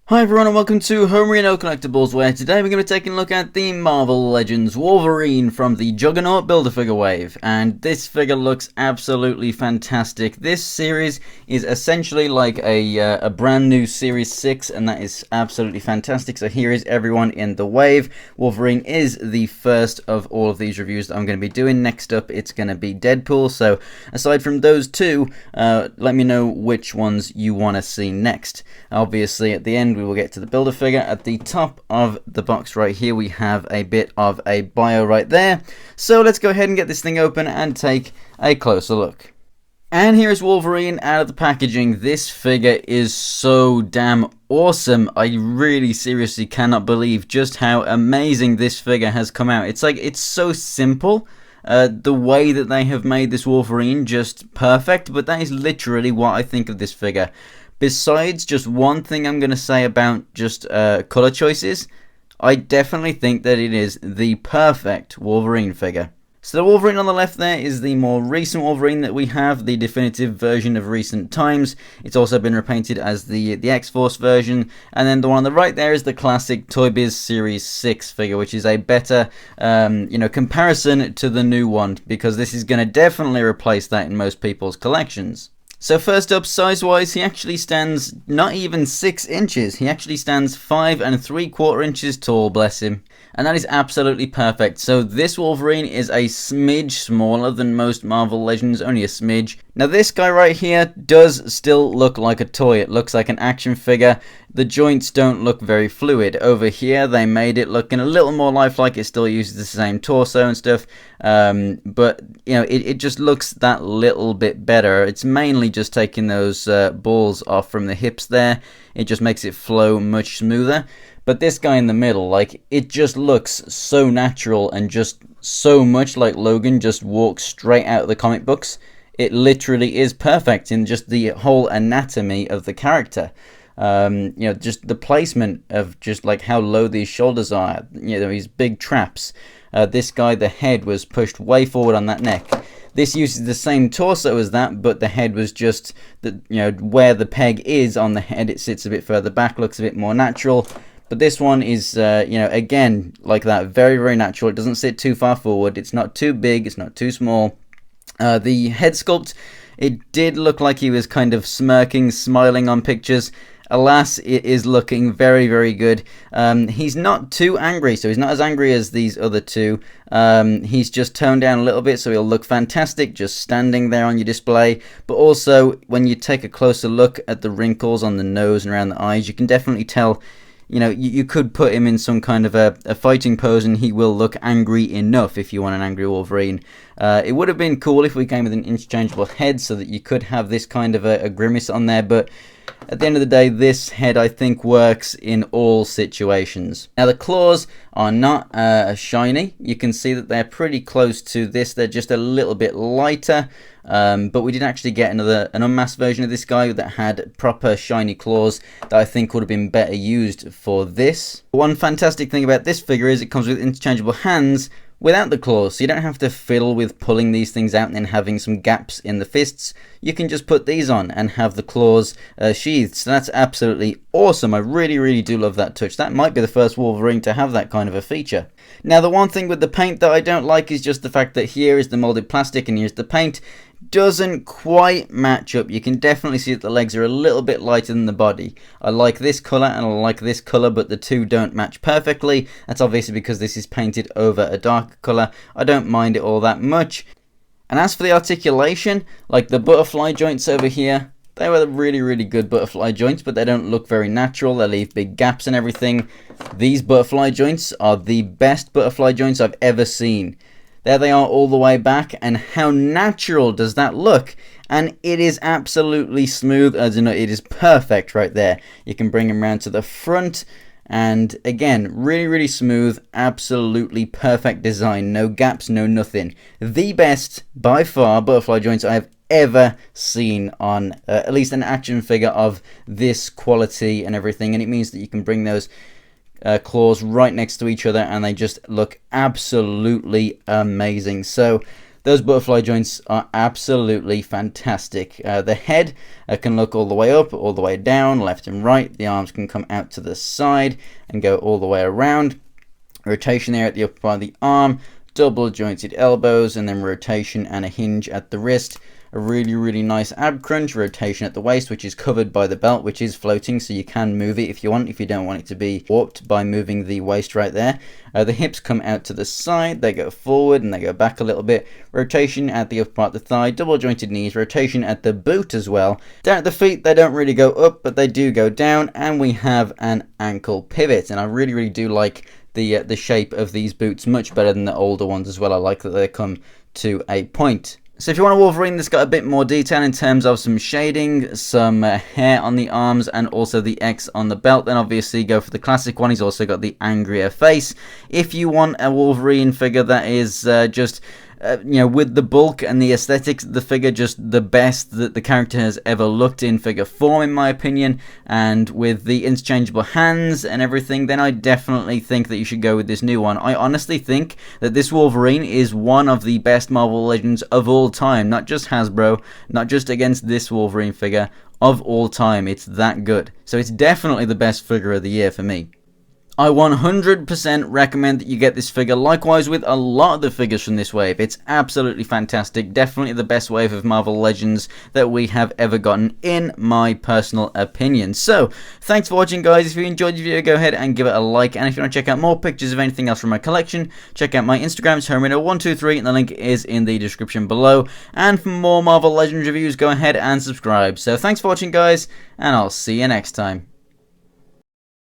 Hi everyone and welcome to Homerino Collectibles, where today we're going to be taking a look at the Marvel Legends Wolverine from the Juggernaut Build-A-Figure wave, and this figure looks absolutely fantastic. This series is essentially like a brand new Series 6, and that is absolutely fantastic. So here is everyone in the wave. Wolverine is the first of all of these reviews that I'm going to be doing. Next up it's going to be Deadpool, so aside from those two, let me know which ones you want to see next. Obviously at the end we will get to the Build-A-Figure. At the top of the box right here we have a bit of a bio right there. So let's go ahead and get this thing open and take a closer look. And here is Wolverine out of the packaging. This figure is so damn awesome. I really seriously cannot believe just how amazing this figure has come out. It's so simple. The way that they have made this Wolverine just perfect, but that is literally what I think of this figure. Besides just one thing I'm going to say about just color choices, I definitely think that it is the perfect Wolverine figure. So the Wolverine on the left there is the more recent Wolverine that we have, the definitive version of recent times. It's also been repainted as the X-Force version. And then the one on the right there is the classic Toy Biz Series 6 figure, which is a better comparison to the new one, because this is going to definitely replace that in most people's collections. So first up, size-wise, he actually stands not even 6 inches. He actually stands 5 3/4 inches tall, bless him. And that is absolutely perfect. So this Wolverine is a smidge smaller than most Marvel Legends, only a smidge. Now this guy right here does still look like a toy. It looks like an action figure. The joints don't look very fluid. Over here they made it looking a little more lifelike. It still uses the same torso and stuff. But you know, it just looks that little bit better. It's mainly just taking those balls off from the hips there. It just makes it flow much smoother. But this guy in the middle, like, it just looks so natural and just so much like Logan just walks straight out of the comic books. It literally is perfect in just the whole anatomy of the character. Just the placement of just like how low these shoulders are, these big traps. This guy, the head was pushed way forward on that neck. This uses the same torso as that, but the head was just, where the peg is on the head, it sits a bit further back, looks a bit more natural. But this one is, again, like that, very, very natural. It doesn't sit too far forward. It's not too big. It's not too small. The head sculpt, it did look like he was kind of smirking, smiling on pictures. Alas, it is looking very, very good. He's not too angry, so he's not as angry as these other two. He's just toned down a little bit, so he'll look fantastic just standing there on your display. But also, when you take a closer look at the wrinkles on the nose and around the eyes, you can definitely tell. You could put him in some kind of a fighting pose and he will look angry enough if you want an angry Wolverine. It would have been cool if we came with an interchangeable head so that you could have this kind of a grimace on there, but at the end of the day, this head, I think, works in all situations. Now, the claws are not shiny. You can see that they're pretty close to this. They're just a little bit lighter. But we did actually get an unmasked version of this guy that had proper shiny claws that I think would have been better used for this. One fantastic thing about this figure is it comes with interchangeable hands without the claws, so you don't have to fiddle with pulling these things out and then having some gaps in the fists. You can just put these on and have the claws sheathed, so that's absolutely awesome. I really, really do love that touch. That might be the first Wolverine to have that kind of a feature. Now, the one thing with the paint that I don't like is just the fact that here is the molded plastic and here's the paint. Doesn't quite match up. You can definitely see that the legs are a little bit lighter than the body. I like this colour and I like this colour, but the two don't match perfectly. That's obviously because this is painted over a darker colour. I don't mind it all that much. And as for the articulation, like the butterfly joints over here, they were really, really good butterfly joints, but they don't look very natural. They leave big gaps and everything. These butterfly joints are the best butterfly joints I've ever seen. There they are all the way back, and how natural does that look? And it is absolutely smooth, as in it is perfect right there. You can bring them around to the front, and again, really, really smooth, absolutely perfect design. No gaps, no nothing. The best, by far, butterfly joints I have ever seen on at least an action figure of this quality and everything, and it means that you can bring those claws right next to each other and they just look absolutely amazing. So Those butterfly joints are absolutely fantastic. The head can look all the way up, all the way down, left and right. The arms can come out to the side and go all the way around. Rotation there at the upper part of the arm, double jointed elbows, and then rotation and a hinge at the wrist. A really nice ab crunch, rotation at the waist, which is covered by the belt, which is floating, so you can move it if you want, if you don't want it to be warped by moving the waist right there. The hips come out to the side, they go forward and they go back a little bit. Rotation at the upper part of the thigh, double jointed knees, rotation at the boot as well. Down at the feet, they don't really go up, but they do go down, and we have an ankle pivot, and I really do like the shape of these boots much better than the older ones as well. I like that they come to a point. So if you want a Wolverine that's got a bit more detail in terms of some shading, some hair on the arms, and also the X on the belt, then obviously go for the classic one. He's also got the angrier face. If you want a Wolverine figure that is just with the bulk and the aesthetics of the figure, just the best that the character has ever looked in figure form, in my opinion, and with the interchangeable hands and everything, then I definitely think that you should go with this new one. I honestly think that this Wolverine is one of the best Marvel Legends of all time, not just Hasbro, not just against this Wolverine figure, of all time. It's that good. So it's definitely the best figure of the year for me. I 100% recommend that you get this figure, likewise with a lot of the figures from this wave. It's absolutely fantastic, definitely the best wave of Marvel Legends that we have ever gotten, in my personal opinion. So, thanks for watching, guys. If you enjoyed the video, go ahead and give it a like, and if you want to check out more pictures of anything else from my collection, check out my Instagram, it's Homerino123, and the link is in the description below. And for more Marvel Legends reviews, go ahead and subscribe. So, thanks for watching, guys, and I'll see you next time.